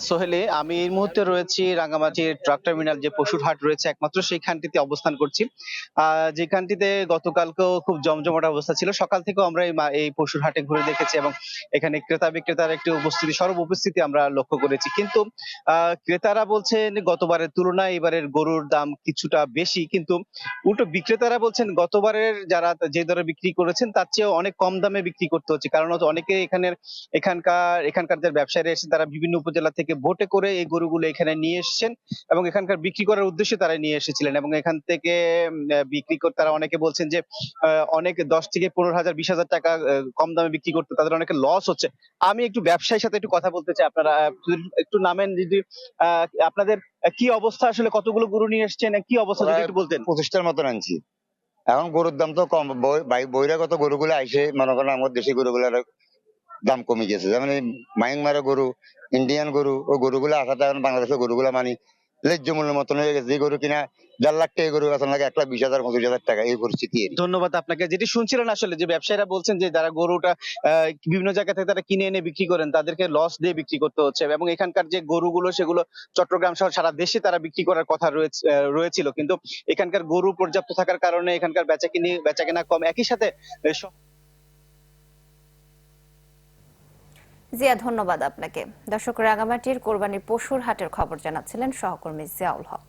সোহেলি, আমি এই মুহূর্তে রয়েছি রাঙামাটির ট্রাক টার্মিনাল যে পশুর হাট রয়েছে একমাত্র সেইখানটিতে অবস্থান করছি। যেখানটিতে গতকালকেও খুব জমজমাট অবস্থা ছিল। সকাল থেকেও আমরা এই পশুর হাটে ঘুরে দেখেছি এবং এখানে ক্রেতা বিক্রেতার একটি উপস্থিতি, সরব উপস্থিতি আমরা লক্ষ্য করেছি। কিন্তু ক্রেতারা বলছেন গতবারের তুলনায় এবারের গরুর দাম কিছুটা বেশি। কিন্তু উল্টো বিক্রেতারা বলছেন গতবারের যারা যে দরে বিক্রি করেছেন তার চেয়েও অনেক কম দামে বিক্রি করতে হচ্ছে। কারণ হচ্ছে অনেকে এখানকার যে ব্যবসায়ীরা এসেছেন তারা বিভিন্ন উপজেলা থেকে ভোটে করে এই গরুগুলো এখানে নিয়ে এসেছেন এবং এখানকার বিক্রি করার উদ্দেশ্যে তারা নিয়ে এসেছিলেন এবং এখান থেকে বিক্রি করতে তারা অনেকে বলছেন যে অনেক ১০ থেকে ১৫,০০০ ২০,০০০ টাকা কম দামে বিক্রি করতে তাদের অনেকে লস হচ্ছে। আমি একটু ব্যবসায়ীর সাথে একটু কথা বলতে চাই। আপনারা যদি একটু নামেন, যদি আপনাদের কি অবস্থা, আসলে কতগুলো গরু নিয়ে এসেছেন, কি অবস্থা যদি একটু বলতেন। 25টার মতন আনছি। এখন গরুর দাম তো কম, বহিরাগত গরুগুলো আইসে মনে করেন আমার দেশি গরুগুলোর দাম কমে গেছে। যেমন এই মায়ানমারের গরু, ইন্ডিয়ান গরু, ওই গরুগুলো আসাতে এখন বাংলাদেশের গরুগুলো মানে ন্যায্য মূল্যের মতন হয়ে গেছে। যে গরু কিনা ১.৫ লাখ টাকা গরু এখন লাগে ১,২০,০০০ ২৫,০০০ টাকা, এই পরিস্থিতি। ধন্যবাদ আপনাকে। যেটি শুনছিলেন আসলে যে ব্যবসায়ীরা বলছেন যে যারা গরুটা বিভিন্ন জায়গা থেকে তারা কিনে এনে বিক্রি করেন তাদেরকে লস দিয়ে বিক্রি করতে হচ্ছে এবং এখানকার যে গরুগুলো সেগুলো চট্টগ্রাম সহ সারা দেশে তারা বিক্রি করার কথা রয়েছিল। কিন্তু এখানকার গরু পর্যাপ্ত থাকার কারণে এখানকার বেচাকেনা কম। একই সাথে জিয়া, ধন্যবাদ আপনাকে। দর্শক, রাঙামাটির কোরবানির পশুর হাটের খবর জানাচ্ছিলেন সহকর্মী জিয়াউল হক।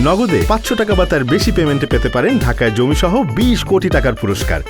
নগদে ৫০০ টাকা বা তার বেশি পেমেন্টে পেতে পারেন ঢাকায় জমিসহ ২০ কোটি টাকার পুরস্কার।